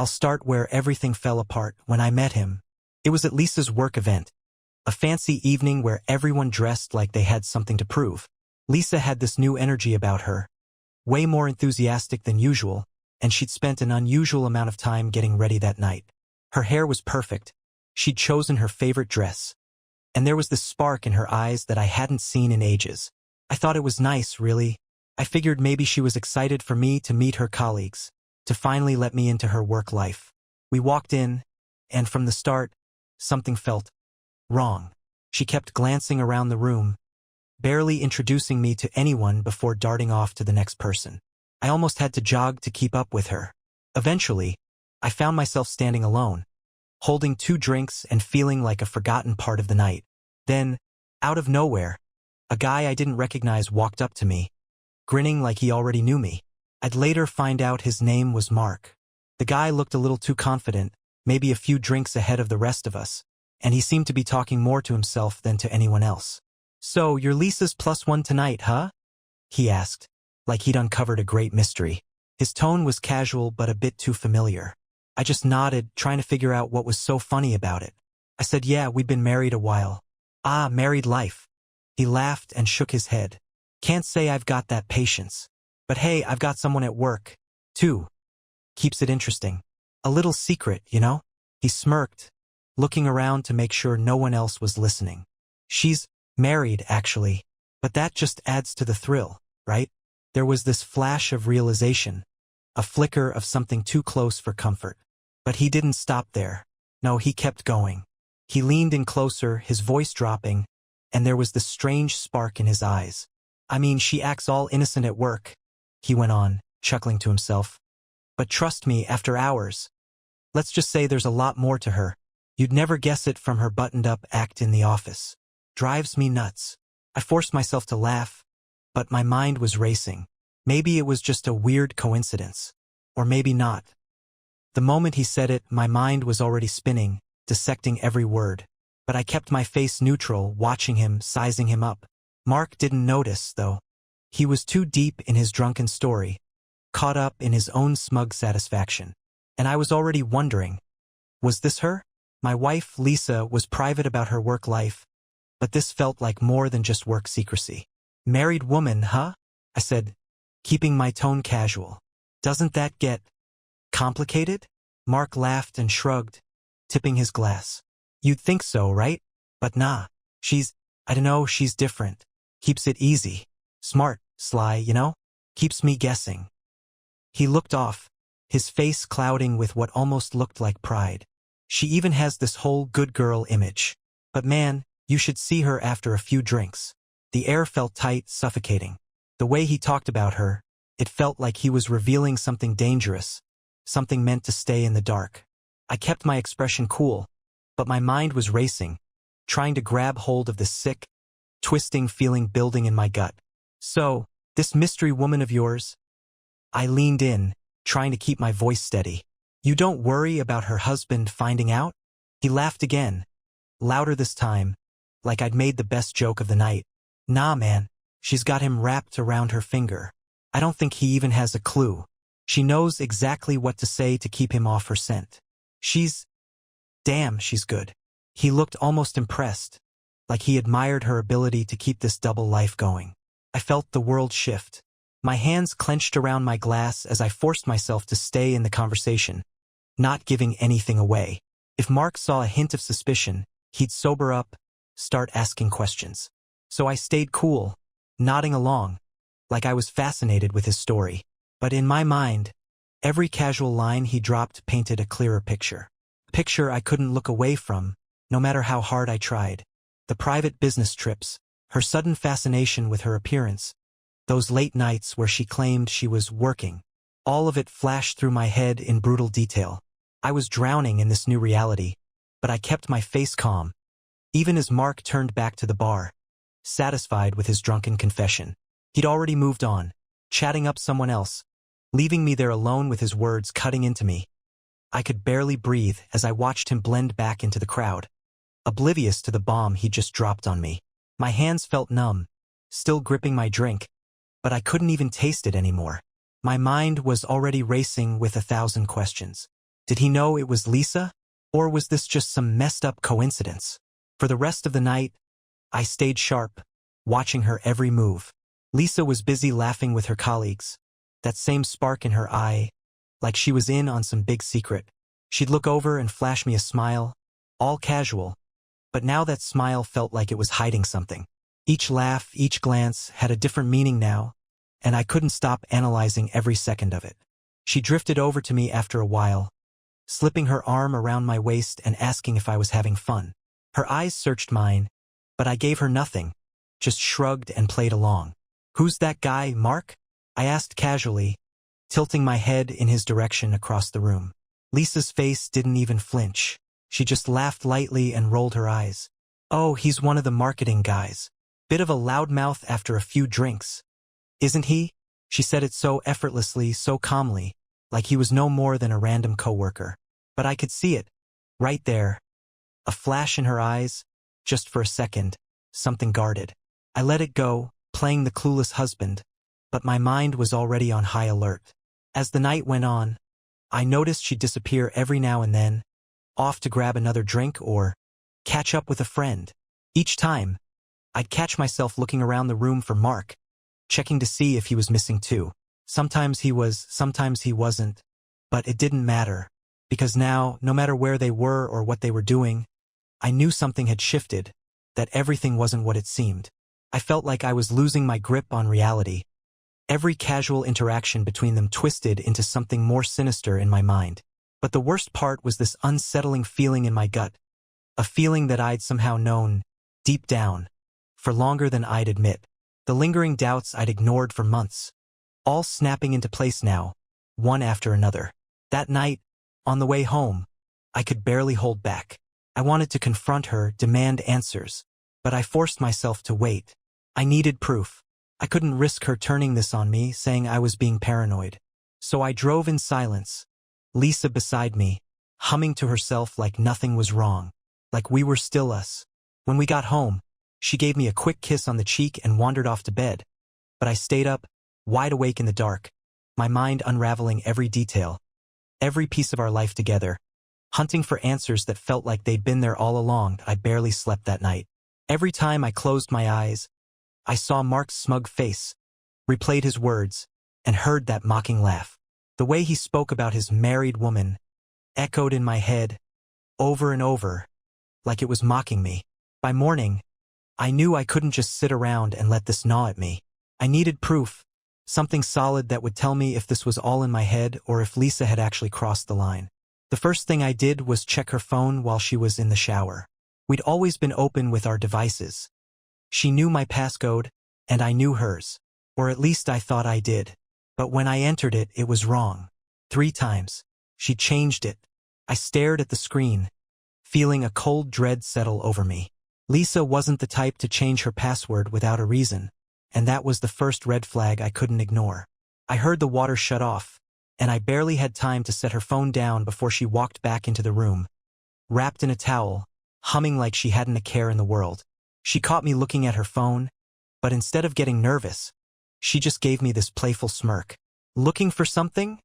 I'll start where everything fell apart when I met him. It was at Lisa's work event. A fancy evening where everyone dressed like they had something to prove. Lisa had this new energy about her. Way more enthusiastic than usual, and she'd spent an unusual amount of time getting ready that night. Her hair was perfect. She'd chosen her favorite dress. And there was this spark in her eyes that I hadn't seen in ages. I thought it was nice, really. I figured maybe she was excited for me to meet her colleagues, to finally let me into her work life. We walked in, and from the start, something felt wrong. She kept glancing around the room, barely introducing me to anyone before darting off to the next person. I almost had to jog to keep up with her. Eventually, I found myself standing alone, holding 2 drinks and feeling like a forgotten part of the night. Then, out of nowhere, a guy I didn't recognize walked up to me, grinning like he already knew me. I'd later find out his name was Mark. The guy looked a little too confident, maybe a few drinks ahead of the rest of us, and he seemed to be talking more to himself than to anyone else. "So, you're Lisa's +1 tonight, huh?" he asked, like he'd uncovered a great mystery. His tone was casual but a bit too familiar. I just nodded, trying to figure out what was so funny about it. I said, "Yeah, we'd been married a while." "Ah, married life." He laughed and shook his head. "Can't say I've got that patience. But hey, I've got someone at work, too. Keeps it interesting. A little secret, you know?" He smirked, looking around to make sure no one else was listening. "She's married, actually. But that just adds to the thrill, right?" There was this flash of realization, a flicker of something too close for comfort. But he didn't stop there. No, he kept going. He leaned in closer, his voice dropping, and there was this strange spark in his eyes. "I mean, she acts all innocent at work," he went on, chuckling to himself. "But trust me, after hours, let's just say there's a lot more to her. You'd never guess it from her buttoned-up act in the office. Drives me nuts." I forced myself to laugh, but my mind was racing. Maybe it was just a weird coincidence. Or maybe not. The moment he said it, my mind was already spinning, dissecting every word. But I kept my face neutral, watching him, sizing him up. Mark didn't notice, though. He was too deep in his drunken story, caught up in his own smug satisfaction. And I was already wondering, was this her? My wife, Lisa, was private about her work life, but this felt like more than just work secrecy. "Married woman, huh?" I said, keeping my tone casual. "Doesn't that get complicated?" Mark laughed and shrugged, tipping his glass. "You'd think so, right? But nah. I don't know, she's different. Keeps it easy. Smart, sly, you know? Keeps me guessing." He looked off, his face clouding with what almost looked like pride. "She even has this whole good girl image. But man, you should see her after a few drinks." The air felt tight, suffocating. The way he talked about her, it felt like he was revealing something dangerous, something meant to stay in the dark. I kept my expression cool, but my mind was racing, trying to grab hold of the sick, twisting feeling building in my gut. "So, this mystery woman of yours?" I leaned in, trying to keep my voice steady. "You don't worry about her husband finding out?" He laughed again, louder this time, like I'd made the best joke of the night. "Nah, man. She's got him wrapped around her finger. I don't think he even has a clue. She knows exactly what to say to keep him off her scent. Damn, she's good." He looked almost impressed, like he admired her ability to keep this double life going. I felt the world shift. My hands clenched around my glass as I forced myself to stay in the conversation, not giving anything away. If Mark saw a hint of suspicion, he'd sober up, start asking questions. So I stayed cool, nodding along, like I was fascinated with his story. But in my mind, every casual line he dropped painted a clearer picture. A picture I couldn't look away from, no matter how hard I tried. The private business trips, her sudden fascination with her appearance, those late nights where she claimed she was working. All of it flashed through my head in brutal detail. I was drowning in this new reality, but I kept my face calm, even as Mark turned back to the bar, satisfied with his drunken confession. He'd already moved on, chatting up someone else, leaving me there alone with his words cutting into me. I could barely breathe as I watched him blend back into the crowd, oblivious to the bomb he just dropped on me. My hands felt numb, still gripping my drink, but I couldn't even taste it anymore. My mind was already racing with 1,000 questions. Did he know it was Lisa? Or was this just some messed up coincidence? For the rest of the night, I stayed sharp, watching her every move. Lisa was busy laughing with her colleagues, that same spark in her eye, like she was in on some big secret. She'd look over and flash me a smile, all casual, but now that smile felt like it was hiding something. Each laugh, each glance had a different meaning now, and I couldn't stop analyzing every second of it. She drifted over to me after a while, slipping her arm around my waist and asking if I was having fun. Her eyes searched mine, but I gave her nothing, just shrugged and played along. "Who's that guy, Mark?" I asked casually, tilting my head in his direction across the room. Lisa's face didn't even flinch. She just laughed lightly and rolled her eyes. "Oh, he's one of the marketing guys. Bit of a loudmouth after a few drinks. Isn't he?" She said it so effortlessly, so calmly, like he was no more than a random coworker. But I could see it, right there. A flash in her eyes, just for a second, something guarded. I let it go, playing the clueless husband, but my mind was already on high alert. As the night went on, I noticed she'd disappear every now and then, off to grab another drink or catch up with a friend. Each time, I'd catch myself looking around the room for Mark, checking to see if he was missing too. Sometimes he was, sometimes he wasn't, but it didn't matter, because now, no matter where they were or what they were doing, I knew something had shifted, that everything wasn't what it seemed. I felt like I was losing my grip on reality. Every casual interaction between them twisted into something more sinister in my mind. But the worst part was this unsettling feeling in my gut, a feeling that I'd somehow known, deep down, for longer than I'd admit. The lingering doubts I'd ignored for months, all snapping into place now, one after another. That night, on the way home, I could barely hold back. I wanted to confront her, demand answers, but I forced myself to wait. I needed proof. I couldn't risk her turning this on me, saying I was being paranoid. So I drove in silence, Lisa beside me, humming to herself like nothing was wrong, like we were still us. When we got home, she gave me a quick kiss on the cheek and wandered off to bed. But I stayed up, wide awake in the dark, my mind unraveling every detail, every piece of our life together, hunting for answers that felt like they'd been there all along. I barely slept that night. Every time I closed my eyes, I saw Mark's smug face, replayed his words, and heard that mocking laugh. The way he spoke about his married woman echoed in my head, over and over, like it was mocking me. By morning, I knew I couldn't just sit around and let this gnaw at me. I needed proof, something solid that would tell me if this was all in my head or if Lisa had actually crossed the line. The first thing I did was check her phone while she was in the shower. We'd always been open with our devices. She knew my passcode, and I knew hers. Or at least I thought I did. But when I entered it, it was wrong. 3 times. She changed it. I stared at the screen, feeling a cold dread settle over me. Lisa wasn't the type to change her password without a reason, and that was the first red flag I couldn't ignore. I heard the water shut off, and I barely had time to set her phone down before she walked back into the room, wrapped in a towel, humming like she hadn't a care in the world. She caught me looking at her phone, but instead of getting nervous, she just gave me this playful smirk. "Looking for something?"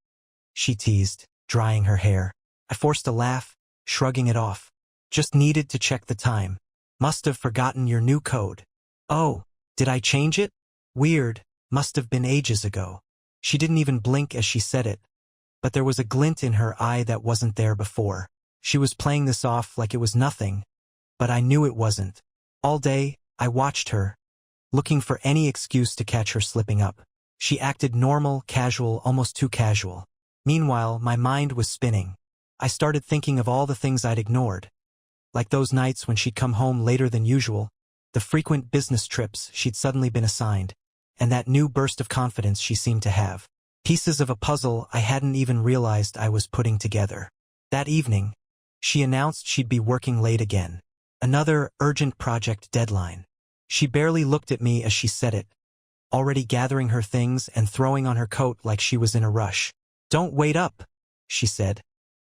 she teased, drying her hair. I forced a laugh, shrugging it off. "Just needed to check the time. Must have forgotten your new code." "Oh, did I change it? Weird, must have been ages ago." She didn't even blink as she said it, but there was a glint in her eye that wasn't there before. She was playing this off like it was nothing, but I knew it wasn't. All day, I watched her, looking for any excuse to catch her slipping up. She acted normal, casual, almost too casual. Meanwhile, my mind was spinning. I started thinking of all the things I'd ignored, like those nights when she'd come home later than usual, the frequent business trips she'd suddenly been assigned, and that new burst of confidence she seemed to have. Pieces of a puzzle I hadn't even realized I was putting together. That evening, she announced she'd be working late again. Another urgent project deadline. She barely looked at me as she said it, already gathering her things and throwing on her coat like she was in a rush. "Don't wait up," she said,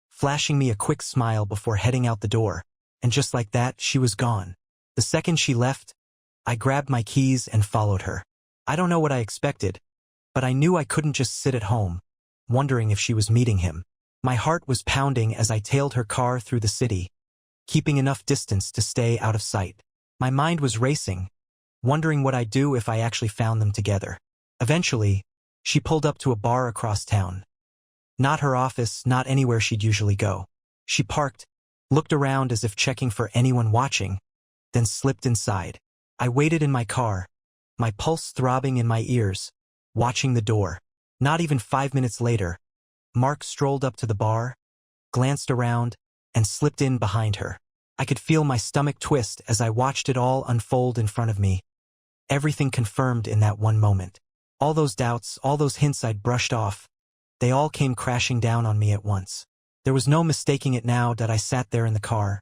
flashing me a quick smile before heading out the door, and just like that, she was gone. The second she left, I grabbed my keys and followed her. I don't know what I expected, but I knew I couldn't just sit at home, wondering if she was meeting him. My heart was pounding as I tailed her car through the city, keeping enough distance to stay out of sight. My mind was racing, wondering what I'd do if I actually found them together. Eventually, she pulled up to a bar across town. Not her office, not anywhere she'd usually go. She parked, looked around as if checking for anyone watching, then slipped inside. I waited in my car, my pulse throbbing in my ears, watching the door. Not even 5 minutes later, Mark strolled up to the bar, glanced around, and slipped in behind her. I could feel my stomach twist as I watched it all unfold in front of me. Everything confirmed in that one moment. All those doubts, all those hints I'd brushed off, they all came crashing down on me at once. There was no mistaking it now that I sat there in the car,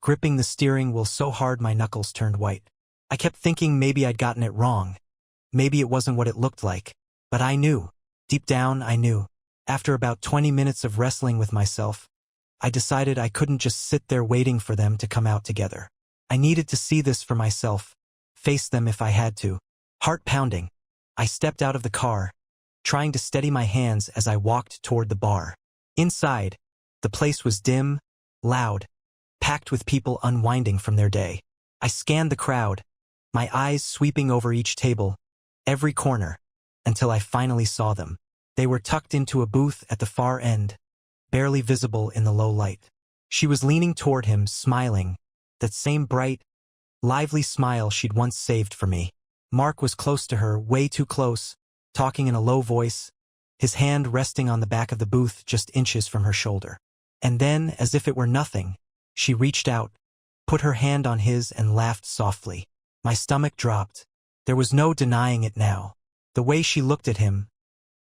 gripping the steering wheel so hard my knuckles turned white. I kept thinking maybe I'd gotten it wrong. Maybe it wasn't what it looked like. But I knew. Deep down, I knew. After about 20 minutes of wrestling with myself, I decided I couldn't just sit there waiting for them to come out together. I needed to see this for myself, face them if I had to. Heart pounding, I stepped out of the car, trying to steady my hands as I walked toward the bar. Inside, the place was dim, loud, packed with people unwinding from their day. I scanned the crowd, my eyes sweeping over each table, every corner, until I finally saw them. They were tucked into a booth at the far end, barely visible in the low light. She was leaning toward him, smiling, that same bright, lively smile she'd once saved for me. Mark was close to her, way too close, talking in a low voice, his hand resting on the back of the booth just inches from her shoulder. And then, as if it were nothing, she reached out, put her hand on his and laughed softly. My stomach dropped. There was no denying it now. The way she looked at him,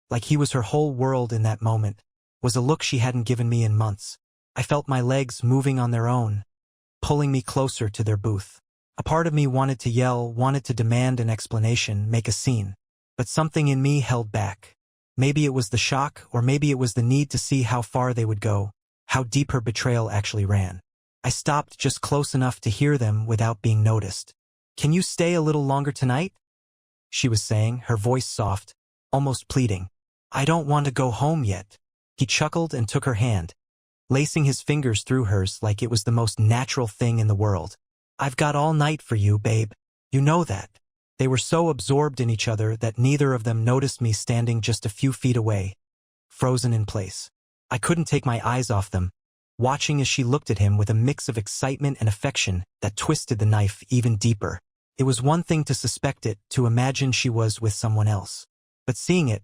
like he was her whole world in that moment, was a look she hadn't given me in months. I felt my legs moving on their own, pulling me closer to their booth. A part of me wanted to yell, wanted to demand an explanation, make a scene. But something in me held back. Maybe it was the shock, or maybe it was the need to see how far they would go, how deep her betrayal actually ran. I stopped just close enough to hear them without being noticed. "Can you stay a little longer tonight?" she was saying, her voice soft, almost pleading. "I don't want to go home yet." He chuckled and took her hand, lacing his fingers through hers like it was the most natural thing in the world. "I've got all night for you, babe. You know that." They were so absorbed in each other that neither of them noticed me standing just a few feet away, frozen in place. I couldn't take my eyes off them, watching as she looked at him with a mix of excitement and affection that twisted the knife even deeper. It was one thing to suspect it, to imagine she was with someone else. But seeing it,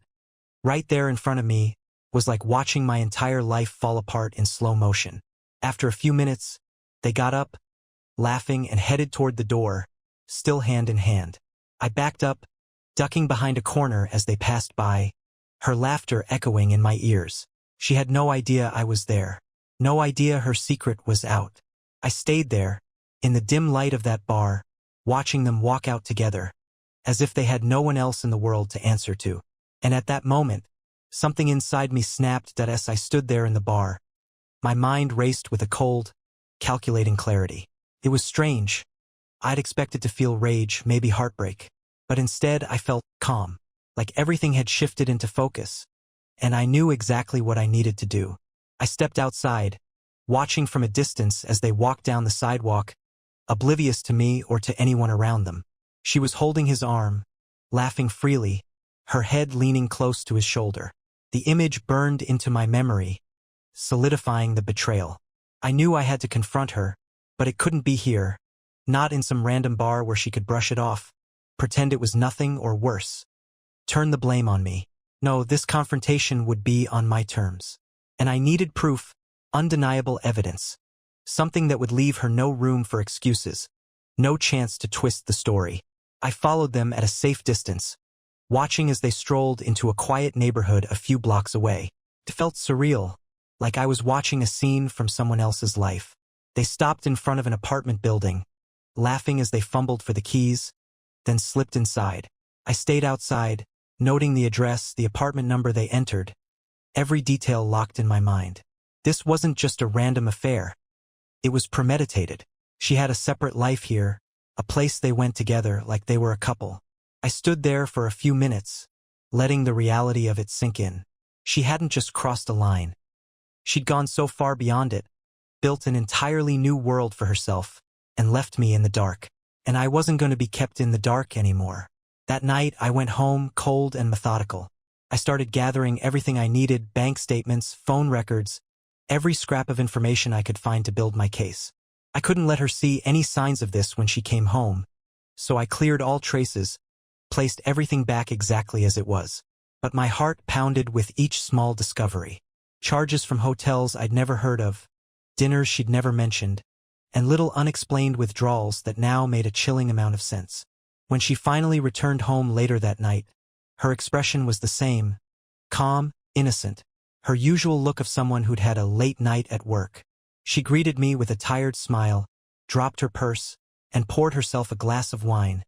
right there in front of me, was like watching my entire life fall apart in slow motion. After a few minutes, they got up, laughing, and headed toward the door, still hand in hand. I backed up, ducking behind a corner as they passed by, her laughter echoing in my ears. She had no idea I was there. No idea her secret was out. I stayed there, in the dim light of that bar, watching them walk out together, as if they had no one else in the world to answer to. And at that moment, something inside me snapped that as I stood there in the bar, my mind raced with a cold, calculating clarity. It was strange. I'd expected to feel rage, maybe heartbreak. But instead I felt calm, like everything had shifted into focus. And I knew exactly what I needed to do. I stepped outside, watching from a distance as they walked down the sidewalk, oblivious to me or to anyone around them. She was holding his arm, laughing freely, her head leaning close to his shoulder. The image burned into my memory, solidifying the betrayal. I knew I had to confront her, but it couldn't be here, not in some random bar where she could brush it off, pretend it was nothing, or worse, turn the blame on me. No, this confrontation would be on my terms. And I needed proof, undeniable evidence, something that would leave her no room for excuses, no chance to twist the story. I followed them at a safe distance, watching as they strolled into a quiet neighborhood a few blocks away. It felt surreal, like I was watching a scene from someone else's life. They stopped in front of an apartment building, laughing as they fumbled for the keys, then slipped inside. I stayed outside, noting the address, the apartment number they entered, every detail locked in my mind. This wasn't just a random affair. It was premeditated. She had a separate life here, a place they went together like they were a couple. I stood there for a few minutes, letting the reality of it sink in. She hadn't just crossed a line. She'd gone so far beyond it, built an entirely new world for herself, and left me in the dark. And I wasn't going to be kept in the dark anymore. That night, I went home cold and methodical. I started gathering everything I needed: bank statements, phone records, every scrap of information I could find to build my case. I couldn't let her see any signs of this when she came home, so I cleared all traces, placed everything back exactly as it was. But my heart pounded with each small discovery. Charges from hotels I'd never heard of, dinners she'd never mentioned, and little unexplained withdrawals that now made a chilling amount of sense. When she finally returned home later that night, her expression was the same: calm, innocent, her usual look of someone who'd had a late night at work. She greeted me with a tired smile, dropped her purse, and poured herself a glass of wine,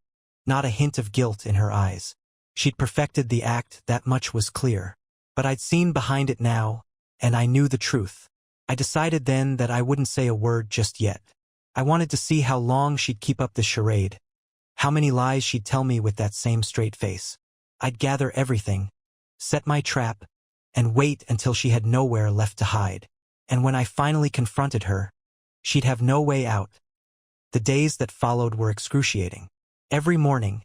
not a hint of guilt in her eyes. She'd perfected the act, that much was clear. But I'd seen behind it now, and I knew the truth. I decided then that I wouldn't say a word just yet. I wanted to see how long she'd keep up this charade, how many lies she'd tell me with that same straight face. I'd gather everything, set my trap, and wait until she had nowhere left to hide. And when I finally confronted her, she'd have no way out. The days that followed were excruciating. Every morning,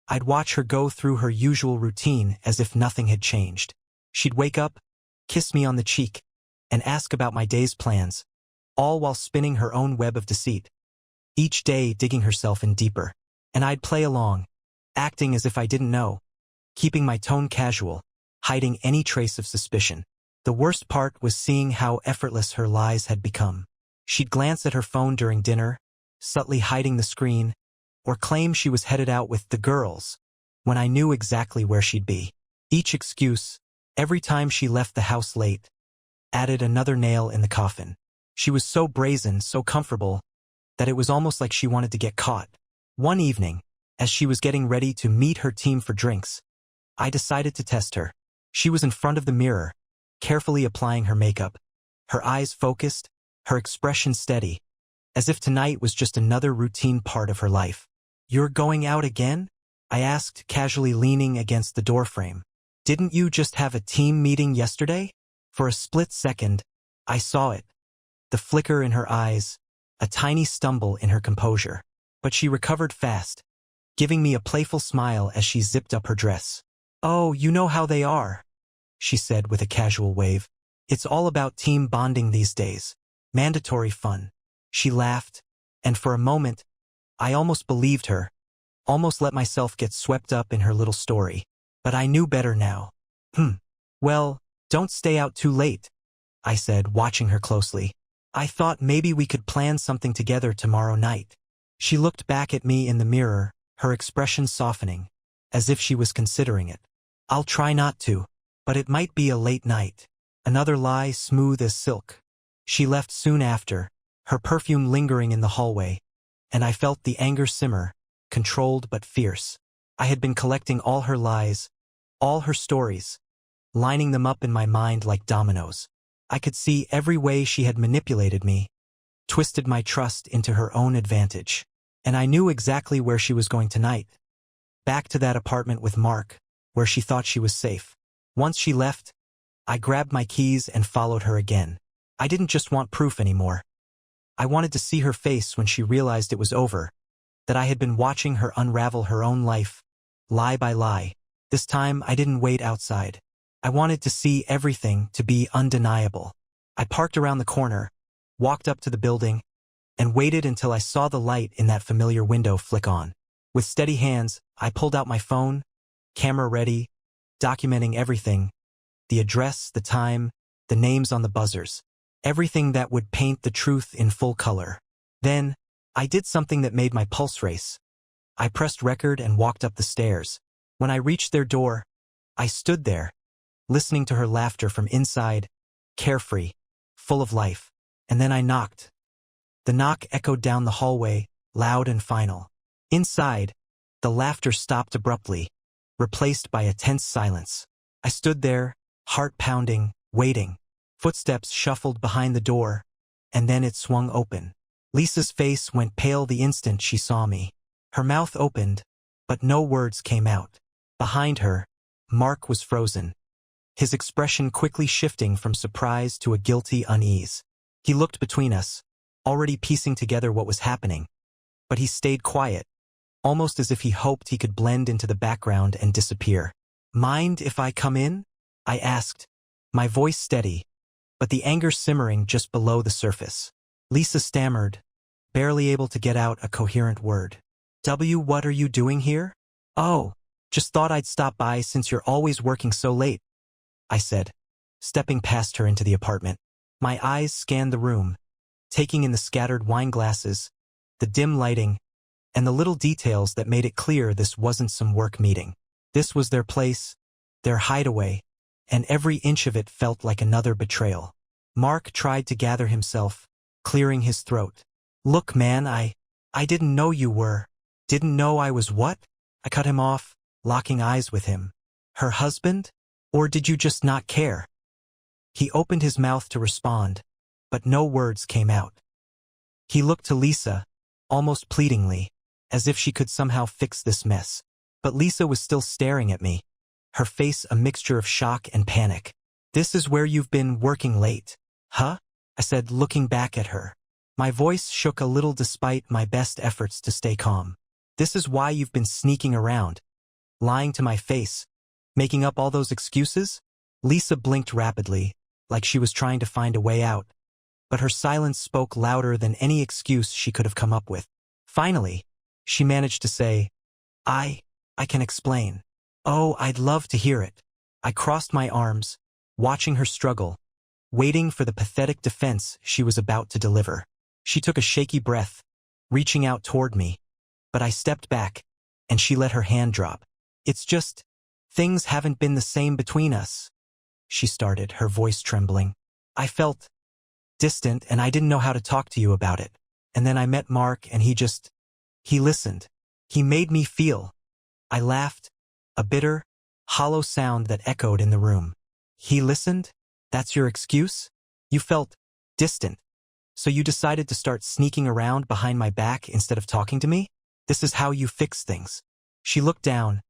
I'd watch her go through her usual routine as if nothing had changed. She'd wake up, kiss me on the cheek, and ask about my day's plans, all while spinning her own web of deceit, each day digging herself in deeper. And I'd play along, acting as if I didn't know, keeping my tone casual, hiding any trace of suspicion. The worst part was seeing how effortless her lies had become. She'd glance at her phone during dinner, subtly hiding the screen, or claim she was headed out with the girls, when I knew exactly where she'd be. Each excuse, every time she left the house late, added another nail in the coffin. She was so brazen, so comfortable, that it was almost like she wanted to get caught. One evening, as she was getting ready to meet her team for drinks, I decided to test her. She was in front of the mirror, carefully applying her makeup, her eyes focused, her expression steady, as if tonight was just another routine part of her life. "You're going out again?" I asked, casually leaning against the doorframe. "Didn't you just have a team meeting yesterday?" For a split second, I saw it. The flicker in her eyes, a tiny stumble in her composure. But she recovered fast, giving me a playful smile as she zipped up her dress. "Oh, you know how they are," she said with a casual wave. "It's all about team bonding these days. Mandatory fun." She laughed, and for a moment, I almost believed her, almost let myself get swept up in her little story. But I knew better now. Well, don't stay out too late," I said, watching her closely. "I thought maybe we could plan something together tomorrow night." She looked back at me in the mirror, her expression softening, as if she was considering it. "I'll try not to, but it might be a late night." Another lie, smooth as silk. She left soon after, her perfume lingering in the hallway, and I felt the anger simmer, controlled but fierce. I had been collecting all her lies, all her stories, lining them up in my mind like dominoes. I could see every way she had manipulated me, twisted my trust into her own advantage. And I knew exactly where she was going tonight. Back to that apartment with Mark, where she thought she was safe. Once she left, I grabbed my keys and followed her again. I didn't just want proof anymore. I wanted to see her face when she realized it was over, that I had been watching her unravel her own life, lie by lie. This time, I didn't wait outside. I wanted to see everything, to be undeniable. I parked around the corner, walked up to the building, and waited until I saw the light in that familiar window flick on. With steady hands, I pulled out my phone, camera ready, documenting everything: the address, the time, the names on the buzzers, everything that would paint the truth in full color. Then, I did something that made my pulse race. I pressed record and walked up the stairs. When I reached their door, I stood there, listening to her laughter from inside, carefree, full of life. And then I knocked. The knock echoed down the hallway, loud and final. Inside, the laughter stopped abruptly, replaced by a tense silence. I stood there, heart pounding, waiting. Footsteps shuffled behind the door, and then it swung open. Lisa's face went pale the instant she saw me. Her mouth opened, but no words came out. Behind her, Mark was frozen, his expression quickly shifting from surprise to a guilty unease. He looked between us, already piecing together what was happening, but he stayed quiet, almost as if he hoped he could blend into the background and disappear. "Mind if I come in?" I asked, my voice steady, but the anger simmering just below the surface. Lisa stammered, barely able to get out a coherent word. What are you doing here?" "Oh, just thought I'd stop by since you're always working so late," I said, stepping past her into the apartment. My eyes scanned the room, taking in the scattered wine glasses, the dim lighting, and the little details that made it clear this wasn't some work meeting. This was their place, their hideaway, and every inch of it felt like another betrayal. Mark tried to gather himself, clearing his throat. "Look, man, I didn't know you were. Didn't know I was what?" I cut him off, locking eyes with him. "Her husband? Or did you just not care?" He opened his mouth to respond, but no words came out. He looked to Lisa, almost pleadingly, as if she could somehow fix this mess. But Lisa was still staring at me, her face a mixture of shock and panic. "This is where you've been working late, huh?" I said, looking back at her. My voice shook a little despite my best efforts to stay calm. "This is why you've been sneaking around, lying to my face, making up all those excuses?" Lisa blinked rapidly, like she was trying to find a way out, but her silence spoke louder than any excuse she could have come up with. Finally, she managed to say, I can explain." "Oh, I'd love to hear it." I crossed my arms, watching her struggle, waiting for the pathetic defense she was about to deliver. She took a shaky breath, reaching out toward me, but I stepped back, and she let her hand drop. "It's just, things haven't been the same between us," she started, her voice trembling. "I felt distant and I didn't know how to talk to you about it. And then I met Mark and he listened. He made me feel." I laughed, a bitter, hollow sound that echoed in the room. "He listened? That's your excuse? You felt distant, so you decided to start sneaking around behind my back instead of talking to me? This is how you fix things." She looked down,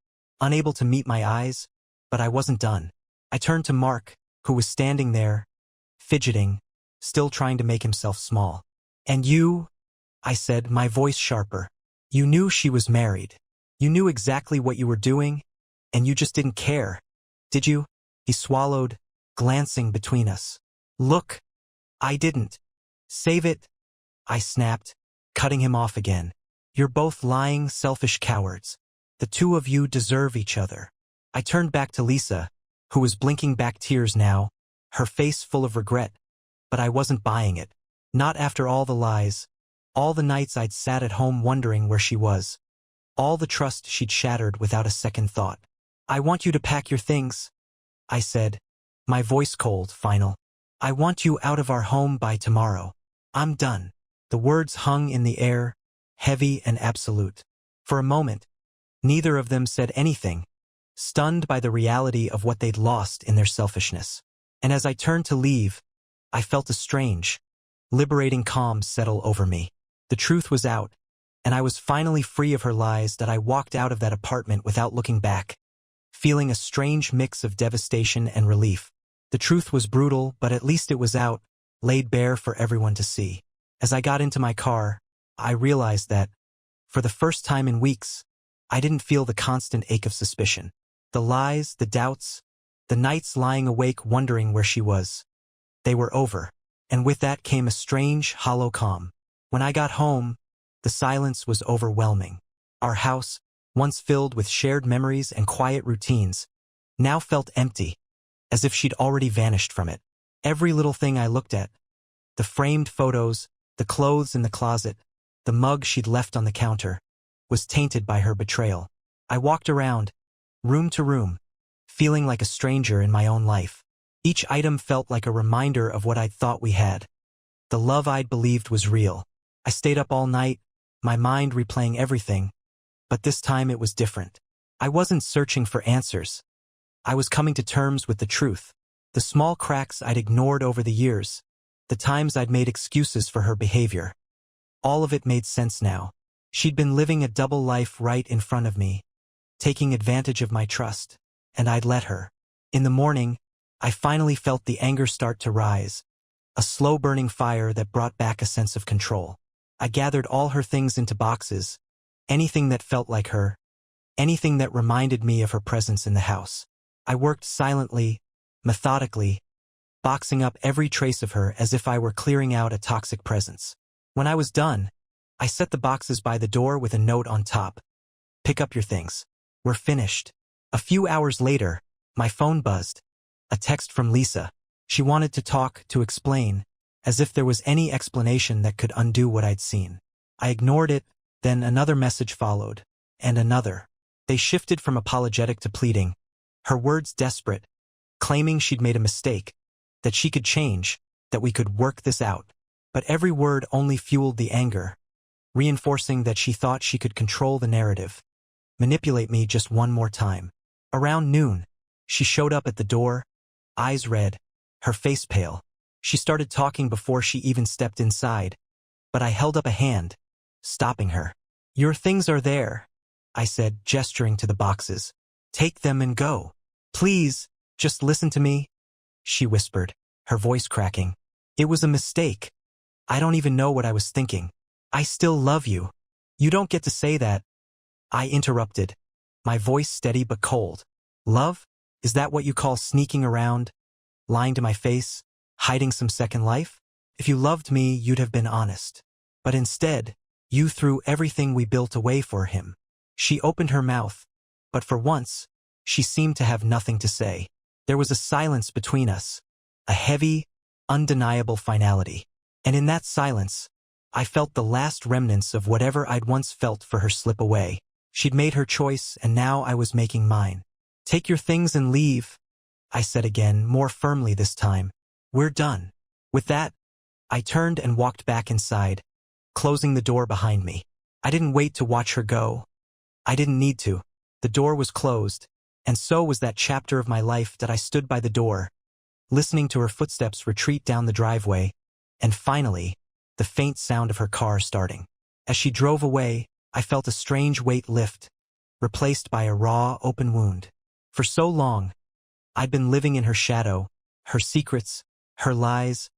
unable to meet my eyes, but I wasn't done. I turned to Mark, who was standing there, fidgeting, still trying to make himself small. "And you," I said, my voice sharper, "you knew she was married. You knew exactly what you were doing, and you just didn't care, did you?" He swallowed, glancing between us. "Look, I didn't. Save it," I snapped, cutting him off again. "You're both lying, selfish cowards. The two of you deserve each other." I turned back to Lisa, who was blinking back tears now, her face full of regret, but I wasn't buying it. Not after all the lies, all the nights I'd sat at home wondering where she was, all the trust she'd shattered without a second thought. "I want you to pack your things," I said, my voice cold, final. "I want you out of our home by tomorrow. I'm done." The words hung in the air, heavy and absolute. For a moment, neither of them said anything, stunned by the reality of what they'd lost in their selfishness. And as I turned to leave, I felt a strange, liberating calm settle over me. The truth was out, and I was finally free of her lies. That I walked out of that apartment without looking back, feeling a strange mix of devastation and relief. The truth was brutal, but at least it was out, laid bare for everyone to see. As I got into my car, I realized that, for the first time in weeks, I didn't feel the constant ache of suspicion. The lies, the doubts, the nights lying awake wondering where she was. They were over, and with that came a strange, hollow calm. When I got home, the silence was overwhelming. Our house, once filled with shared memories and quiet routines, now felt empty, as if she'd already vanished from it. Every little thing I looked at, the framed photos, the clothes in the closet, the mug she'd left on the counter, was tainted by her betrayal. I walked around, room to room, feeling like a stranger in my own life. Each item felt like a reminder of what I'd thought we had, the love I'd believed was real. I stayed up all night, my mind replaying everything, but this time it was different. I wasn't searching for answers. I was coming to terms with the truth. The small cracks I'd ignored over the years, the times I'd made excuses for her behavior. All of it made sense now. She'd been living a double life right in front of me, taking advantage of my trust, and I'd let her. In the morning, I finally felt the anger start to rise, a slow-burning fire that brought back a sense of control. I gathered all her things into boxes, anything that felt like her, anything that reminded me of her presence in the house. I worked silently, methodically, boxing up every trace of her as if I were clearing out a toxic presence. When I was done, I set the boxes by the door with a note on top. Pick up your things. We're finished. A few hours later, my phone buzzed. A text from Lisa. She wanted to talk, to explain, as if there was any explanation that could undo what I'd seen. I ignored it, then another message followed, and another. They shifted from apologetic to pleading, her words desperate, claiming she'd made a mistake, that she could change, that we could work this out. But every word only fueled the anger, reinforcing that she thought she could control the narrative, manipulate me just one more time. Around noon, she showed up at the door, eyes red, her face pale. She started talking before she even stepped inside, but I held up a hand, stopping her. Your things are there, I said, gesturing to the boxes. Take them and go. Please, just listen to me, she whispered, her voice cracking. It was a mistake. I don't even know what I was thinking. I still love you. You don't get to say that. I interrupted, my voice steady but cold. Love? Is that what you call sneaking around, lying to my face, hiding some second life? If you loved me, you'd have been honest. But instead, you threw everything we built away for him. She opened her mouth, but for once, she seemed to have nothing to say. There was a silence between us, a heavy, undeniable finality. And in that silence, I felt the last remnants of whatever I'd once felt for her slip away. She'd made her choice, and now I was making mine. Take your things and leave, I said again, more firmly this time. We're done. With that, I turned and walked back inside, closing the door behind me. I didn't wait to watch her go. I didn't need to. The door was closed, and so was that chapter of my life that I stood by the door, listening to her footsteps retreat down the driveway, and finally, the faint sound of her car starting. As she drove away, I felt a strange weight lift, replaced by a raw, open wound. For so long, I'd been living in her shadow, her secrets, her lies,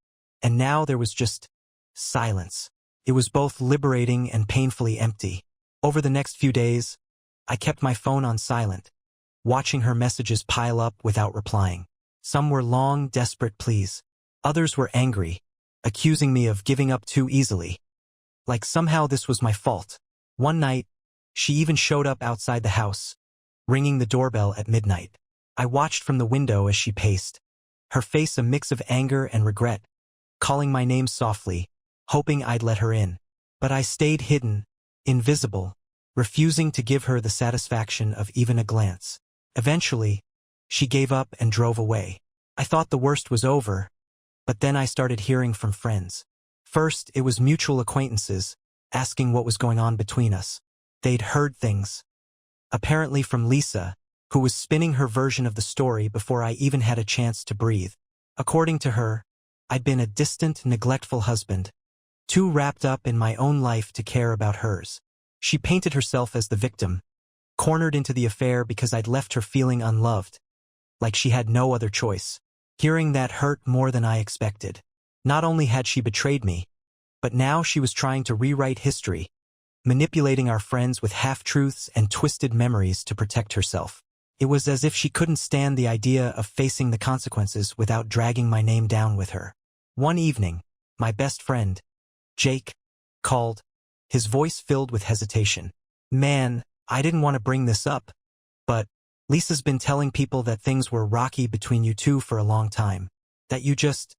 and now there was just silence. It was both liberating and painfully empty. Over the next few days, I kept my phone on silent, watching her messages pile up without replying. Some were long, desperate pleas. Others were angry, accusing me of giving up too easily. Like somehow this was my fault. One night, she even showed up outside the house, ringing the doorbell at midnight. I watched from the window as she paced, her face a mix of anger and regret, calling my name softly, hoping I'd let her in. But I stayed hidden, invisible, refusing to give her the satisfaction of even a glance. Eventually, she gave up and drove away. I thought the worst was over, but then I started hearing from friends. First, it was mutual acquaintances, asking what was going on between us. They'd heard things, apparently from Lisa, who was spinning her version of the story before I even had a chance to breathe. According to her, I'd been a distant, neglectful husband, too wrapped up in my own life to care about hers. She painted herself as the victim, cornered into the affair because I'd left her feeling unloved, like she had no other choice. Hearing that hurt more than I expected. Not only had she betrayed me, but now she was trying to rewrite history, manipulating our friends with half-truths and twisted memories to protect herself. It was as if she couldn't stand the idea of facing the consequences without dragging my name down with her. One evening, my best friend, Jake, called, his voice filled with hesitation. Man, I didn't want to bring this up, but Lisa's been telling people that things were rocky between you two for a long time, that you just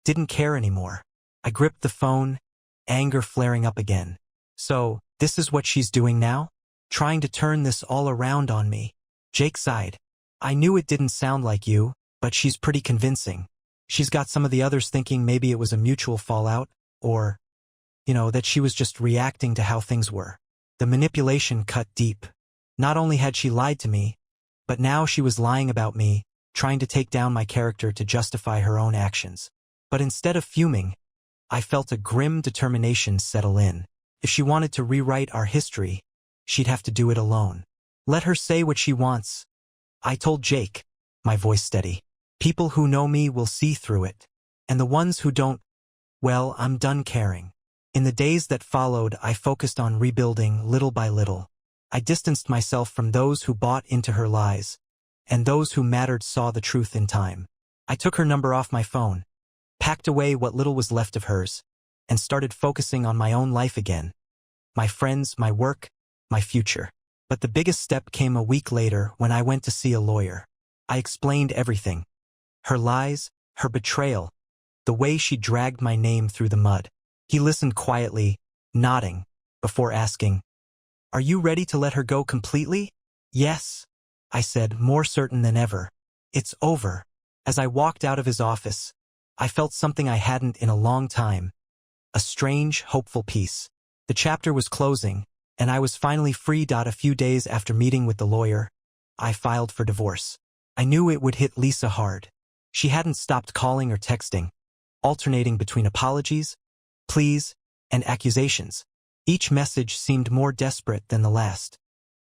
didn't care anymore. I gripped the phone, anger flaring up again. So, this is what she's doing now? Trying to turn this all around on me. Jake sighed. I knew it didn't sound like you, but she's pretty convincing. She's got some of the others thinking maybe it was a mutual fallout, or, that she was just reacting to how things were. The manipulation cut deep. Not only had she lied to me, but now she was lying about me, trying to take down my character to justify her own actions. But instead of fuming, I felt a grim determination settle in. If she wanted to rewrite our history, she'd have to do it alone. Let her say what she wants, I told Jake, my voice steady. People who know me will see through it. And the ones who don't, well, I'm done caring. In the days that followed, I focused on rebuilding little by little. I distanced myself from those who bought into her lies, and those who mattered saw the truth in time. I took her number off my phone, packed away what little was left of hers, and started focusing on my own life again. My friends, my work, my future. But the biggest step came a week later when I went to see a lawyer. I explained everything. Her lies, her betrayal, the way she dragged my name through the mud. He listened quietly, nodding, before asking, "Are you ready to let her go completely?" "Yes," I said, more certain than ever. "It's over." As I walked out of his office, I felt something I hadn't in a long time. A strange, hopeful peace. The chapter was closing, and I was finally free. A few days after meeting with the lawyer, I filed for divorce. I knew it would hit Lisa hard. She hadn't stopped calling or texting, alternating between apologies, pleas, and accusations. Each message seemed more desperate than the last,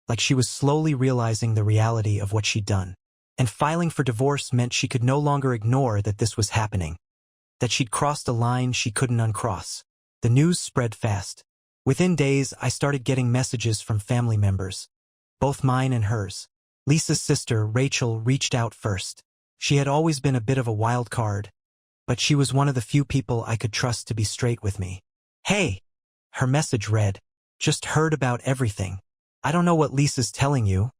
like she was slowly realizing the reality of what she'd done. And filing for divorce meant she could no longer ignore that this was happening, that she'd crossed a line she couldn't uncross. The news spread fast. Within days, I started getting messages from family members, both mine and hers. Lisa's sister, Rachel, reached out first. She had always been a bit of a wild card, but she was one of the few people I could trust to be straight with me. "Hey," her message read, "just heard about everything. I don't know what Lisa's telling you,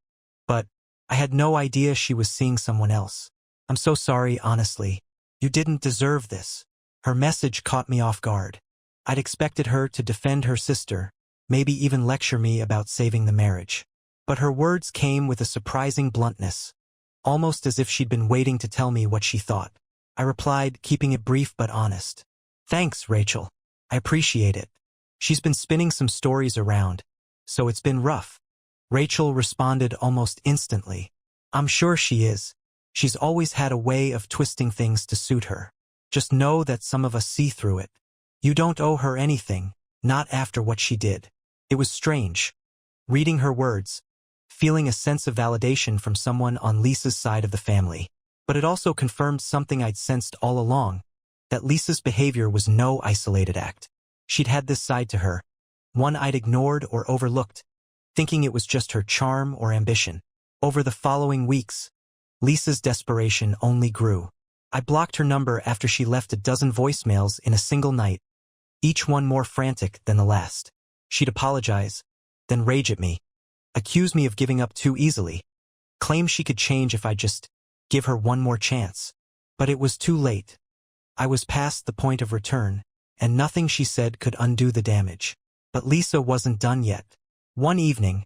but I had no idea she was seeing someone else. I'm so sorry, honestly. You didn't deserve this." Her message caught me off guard. I'd expected her to defend her sister, maybe even lecture me about saving the marriage. But her words came with a surprising bluntness, almost as if she'd been waiting to tell me what she thought. I replied, keeping it brief but honest. "Thanks, Rachel. I appreciate it. She's been spinning some stories around, so it's been rough." Rachel responded almost instantly. "I'm sure she is. She's always had a way of twisting things to suit her. Just know that some of us see through it. You don't owe her anything, not after what she did." It was strange, reading her words, feeling a sense of validation from someone on Lisa's side of the family. But it also confirmed something I'd sensed all along, that Lisa's behavior was no isolated act. She'd had this side to her, one I'd ignored or overlooked, thinking it was just her charm or ambition. Over the following weeks, Lisa's desperation only grew. I blocked her number after she left a dozen voicemails in a single night, each one more frantic than the last. She'd apologize, then rage at me, accuse me of giving up too easily, claim she could change if I just give her one more chance. But it was too late. I was past the point of return, and nothing she said could undo the damage. But Lisa wasn't done yet. One evening,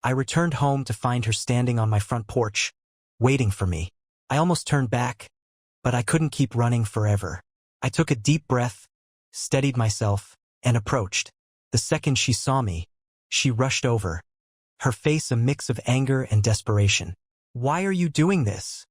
I returned home to find her standing on my front porch, waiting for me. I almost turned back, but I couldn't keep running forever. I took a deep breath, steadied myself, and approached. The second she saw me, she rushed over, her face a mix of anger and desperation. "Why are you doing this?"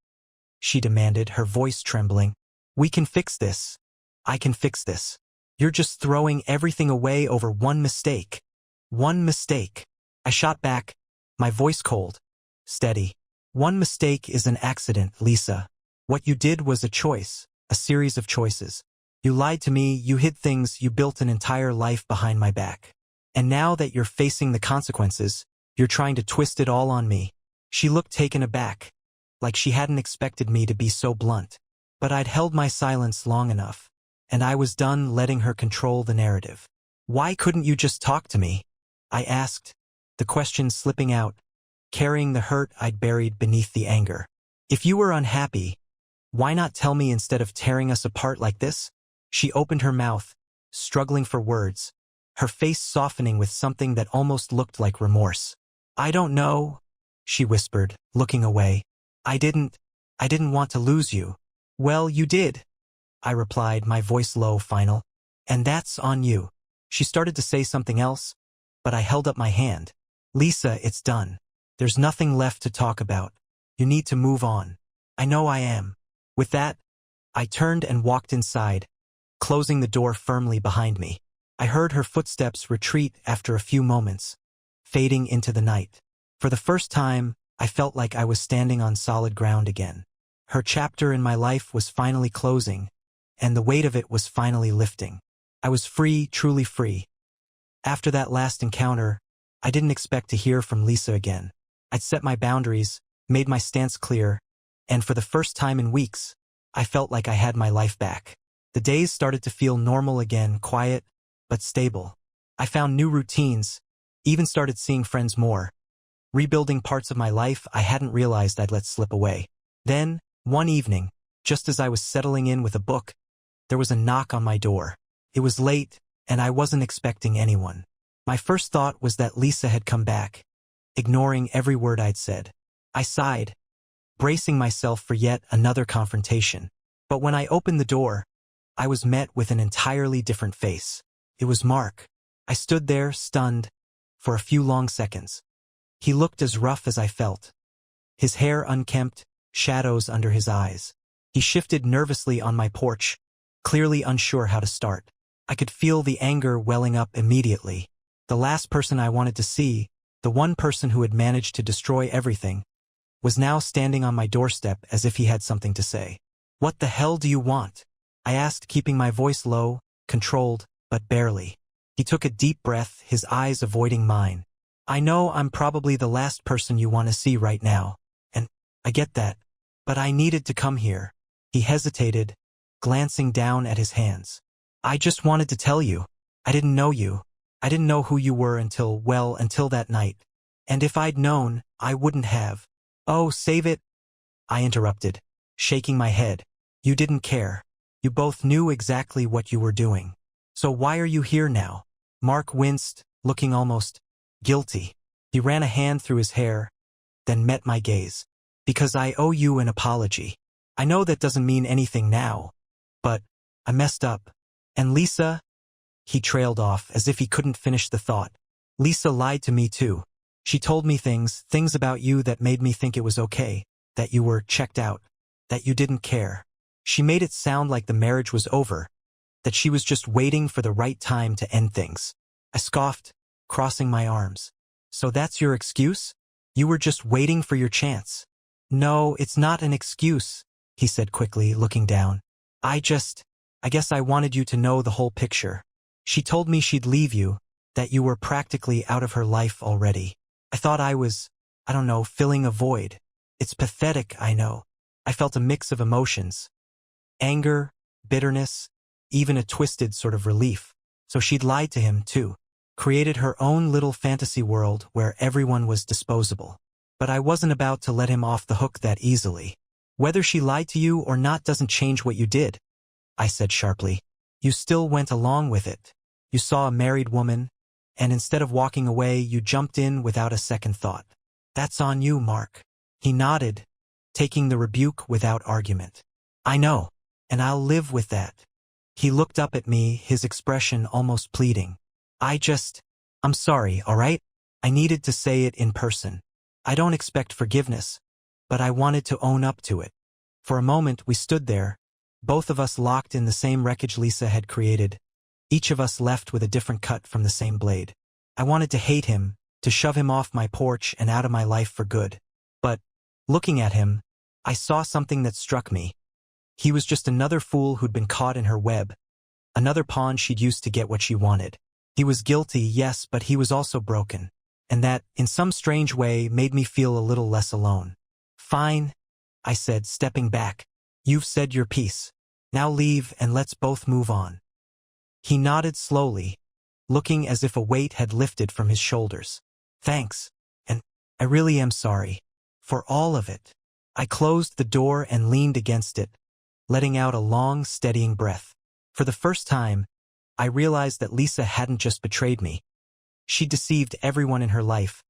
she demanded, her voice trembling. "We can fix this. I can fix this. You're just throwing everything away over one mistake." "One mistake." I shot back, my voice cold, steady. "One mistake is an accident, Lisa. What you did was a choice, a series of choices. You lied to me, you hid things, you built an entire life behind my back. And now that you're facing the consequences, you're trying to twist it all on me." She looked taken aback, like she hadn't expected me to be so blunt. But I'd held my silence long enough, and I was done letting her control the narrative. "Why couldn't you just talk to me?" I asked, the question slipping out, carrying the hurt I'd buried beneath the anger. "If you were unhappy, why not tell me instead of tearing us apart like this?" She opened her mouth, struggling for words, her face softening with something that almost looked like remorse. "I don't know," she whispered, looking away. I didn't want to lose you." "Well, you did," I replied, my voice low, final. "And that's on you." She started to say something else, but I held up my hand. "Lisa, it's done. There's nothing left to talk about. You need to move on." "I know I am." With that, I turned and walked inside, closing the door firmly behind me. I heard her footsteps retreat after a few moments, fading into the night. For the first time, I felt like I was standing on solid ground again. Her chapter in my life was finally closing, and the weight of it was finally lifting. I was free, truly free. After that last encounter, I didn't expect to hear from Lisa again. I'd set my boundaries, made my stance clear, and for the first time in weeks, I felt like I had my life back. The days started to feel normal again, quiet, but stable. I found new routines, even started seeing friends more, rebuilding parts of my life I hadn't realized I'd let slip away. Then, one evening, just as I was settling in with a book, there was a knock on my door. It was late, and I wasn't expecting anyone. My first thought was that Lisa had come back, ignoring every word I'd said. I sighed, bracing myself for yet another confrontation. But when I opened the door, I was met with an entirely different face. It was Mark. I stood there, stunned, for a few long seconds. He looked as rough as I felt. His hair unkempt, shadows under his eyes. He shifted nervously on my porch, clearly unsure how to start. I could feel the anger welling up immediately. The last person I wanted to see, the one person who had managed to destroy everything, was now standing on my doorstep as if he had something to say. "What the hell do you want?" I asked, keeping my voice low, controlled, but barely. He took a deep breath, his eyes avoiding mine. "I know I'm probably the last person you want to see right now, and I get that, but I needed to come here." He hesitated, glancing down at his hands. "I just wanted to tell you. I didn't know you. I didn't know who you were until that night. And if I'd known, I wouldn't have." "Oh, save it," I interrupted, shaking my head. "You didn't care. You both knew exactly what you were doing. So why are you here now?" Mark winced, looking almost guilty. He ran a hand through his hair, then met my gaze. "Because I owe you an apology. I know that doesn't mean anything now, but I messed up. And Lisa," he trailed off as if he couldn't finish the thought. "Lisa lied to me too. She told me things about you that made me think it was okay, that you were checked out, that you didn't care. She made it sound like the marriage was over, that she was just waiting for the right time to end things." I scoffed, crossing my arms. "So that's your excuse? You were just waiting for your chance?" "No, it's not an excuse," he said quickly, looking down. I guess I wanted you to know the whole picture. She told me she'd leave you, that you were practically out of her life already. I thought I was, I don't know, filling a void. It's pathetic, I know." I felt a mix of emotions. Anger, bitterness, even a twisted sort of relief. So she'd lied to him, too. Created her own little fantasy world where everyone was disposable. But I wasn't about to let him off the hook that easily. "Whether she lied to you or not doesn't change what you did," I said sharply. "You still went along with it. You saw a married woman, and instead of walking away, you jumped in without a second thought. That's on you, Mark." He nodded, taking the rebuke without argument. "I know, and I'll live with that." He looked up at me, his expression almost pleading. I'm sorry, all right? I needed to say it in person. I don't expect forgiveness, but I wanted to own up to it." For a moment, we stood there, both of us locked in the same wreckage Lisa had created, each of us left with a different cut from the same blade. I wanted to hate him, to shove him off my porch and out of my life for good. But, looking at him, I saw something that struck me. He was just another fool who'd been caught in her web, another pawn she'd used to get what she wanted. He was guilty, yes, but he was also broken, and that, in some strange way, made me feel a little less alone. "Fine," I said, stepping back. "You've said your piece. Now leave and let's both move on." He nodded slowly, looking as if a weight had lifted from his shoulders. "Thanks, and I really am sorry. For all of it." I closed the door and leaned against it, letting out a long, steadying breath. For the first time, I realized that Lisa hadn't just betrayed me. She deceived everyone in her life,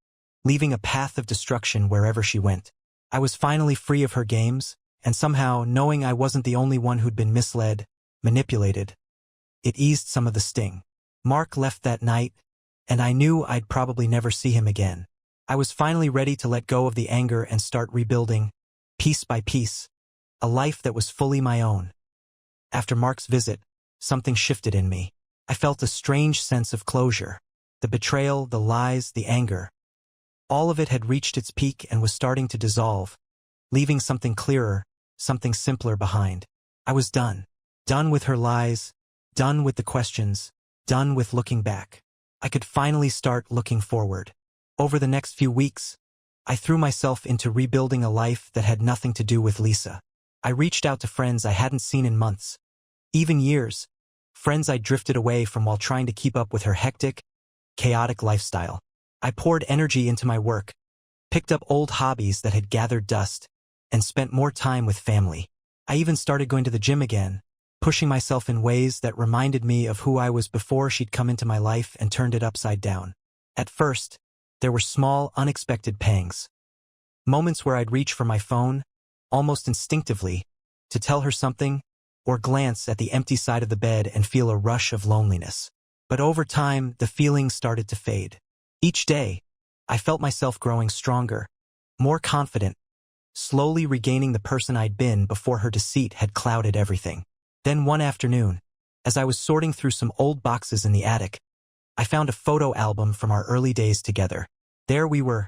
leaving a path of destruction wherever she went. I was finally free of her games, and somehow, knowing I wasn't the only one who'd been misled, manipulated, it eased some of the sting. Mark left that night, and I knew I'd probably never see him again. I was finally ready to let go of the anger and start rebuilding, piece by piece, a life that was fully my own. After Mark's visit, something shifted in me. I felt a strange sense of closure. The betrayal, the lies, the anger. All of it had reached its peak and was starting to dissolve, leaving something clearer, something simpler behind. I was done. Done with her lies, done with the questions, done with looking back. I could finally start looking forward. Over the next few weeks, I threw myself into rebuilding a life that had nothing to do with Lisa. I reached out to friends I hadn't seen in months, even years, friends I drifted away from while trying to keep up with her hectic, chaotic lifestyle. I poured energy into my work, picked up old hobbies that had gathered dust, and spent more time with family. I even started going to the gym again, pushing myself in ways that reminded me of who I was before she'd come into my life and turned it upside down. At first, there were small, unexpected pangs. Moments where I'd reach for my phone, almost instinctively, to tell her something, or glance at the empty side of the bed and feel a rush of loneliness. But over time, the feeling started to fade. Each day, I felt myself growing stronger, more confident, slowly regaining the person I'd been before her deceit had clouded everything. Then one afternoon, as I was sorting through some old boxes in the attic, I found a photo album from our early days together. There we were,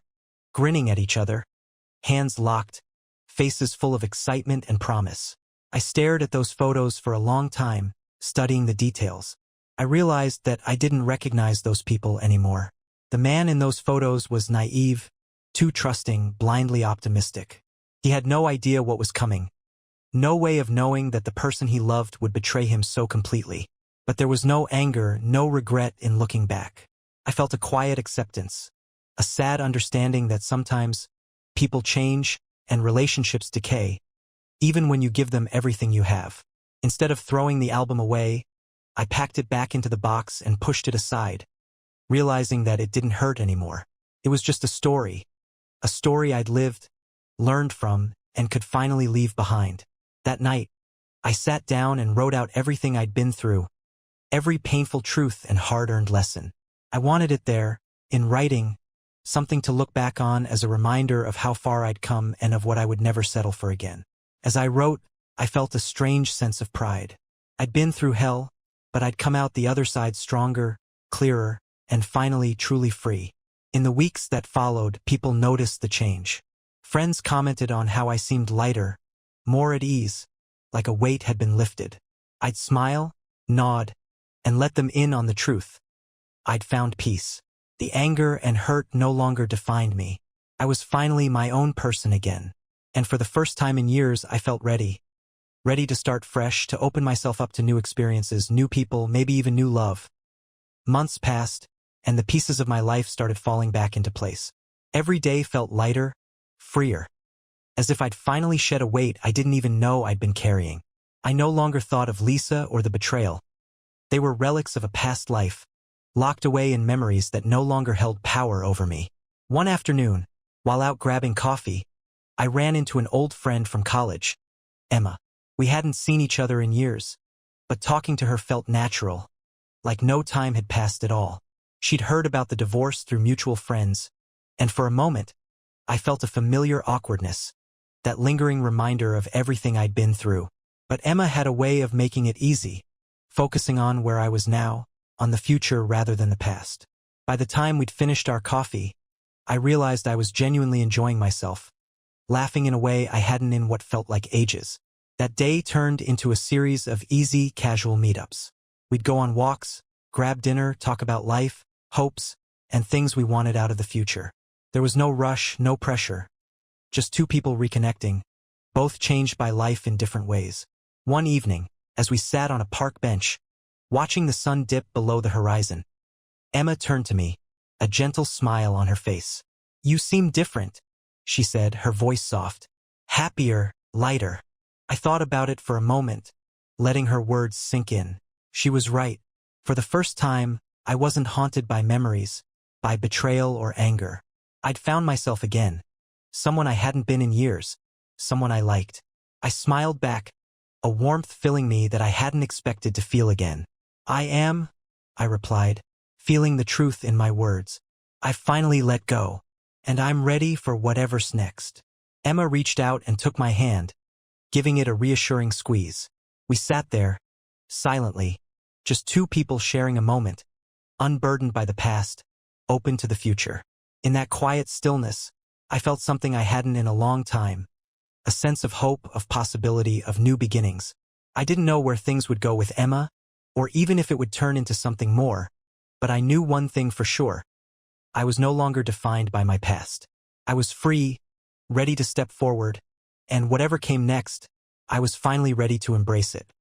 grinning at each other, hands locked, faces full of excitement and promise. I stared at those photos for a long time, studying the details. I realized that I didn't recognize those people anymore. The man in those photos was naive, too trusting, blindly optimistic. He had no idea what was coming. No way of knowing that the person he loved would betray him so completely. But there was no anger, no regret in looking back. I felt a quiet acceptance, a sad understanding that sometimes people change and relationships decay, even when you give them everything you have. Instead of throwing the album away, I packed it back into the box and pushed it aside, realizing that it didn't hurt anymore. It was just a story I'd lived, learned from, and could finally leave behind. That night, I sat down and wrote out everything I'd been through, every painful truth and hard-earned lesson. I wanted it there, in writing, something to look back on as a reminder of how far I'd come and of what I would never settle for again. As I wrote, I felt a strange sense of pride. I'd been through hell, but I'd come out the other side stronger, clearer, and finally truly free. In the weeks that followed, people noticed the change. Friends commented on how I seemed lighter, more at ease, like a weight had been lifted. I'd smile, nod, and let them in on the truth. I'd found peace. The anger and hurt no longer defined me. I was finally my own person again. And for the first time in years, I felt ready. Ready to start fresh, to open myself up to new experiences, new people, maybe even new love. Months passed, and the pieces of my life started falling back into place. Every day felt lighter, freer. As if I'd finally shed a weight I didn't even know I'd been carrying. I no longer thought of Lisa or the betrayal. They were relics of a past life, locked away in memories that no longer held power over me. One afternoon, while out grabbing coffee, I ran into an old friend from college, Emma. We hadn't seen each other in years, but talking to her felt natural, like no time had passed at all. She'd heard about the divorce through mutual friends, and for a moment, I felt a familiar awkwardness, that lingering reminder of everything I'd been through. But Emma had a way of making it easy, focusing on where I was now, on the future rather than the past. By the time we'd finished our coffee, I realized I was genuinely enjoying myself, laughing in a way I hadn't in what felt like ages. That day turned into a series of easy, casual meetups. We'd go on walks, grab dinner, talk about life, hopes, and things we wanted out of the future. There was no rush, no pressure. Just two people reconnecting, both changed by life in different ways. One evening, as we sat on a park bench, watching the sun dip below the horizon, Emma turned to me, a gentle smile on her face. "You seem different," she said, her voice soft. "Happier, lighter." I thought about it for a moment, letting her words sink in. She was right. For the first time, I wasn't haunted by memories, by betrayal or anger. I'd found myself again. Someone I hadn't been in years. Someone I liked. I smiled back, a warmth filling me that I hadn't expected to feel again. "I am," I replied, feeling the truth in my words. "I finally let go, and I'm ready for whatever's next." Emma reached out and took my hand, giving it a reassuring squeeze. We sat there, silently, just two people sharing a moment, unburdened by the past, open to the future. In that quiet stillness, I felt something I hadn't in a long time, a sense of hope, of possibility, of new beginnings. I didn't know where things would go with Emma, or even if it would turn into something more, but I knew one thing for sure. I was no longer defined by my past. I was free, ready to step forward, and whatever came next, I was finally ready to embrace it.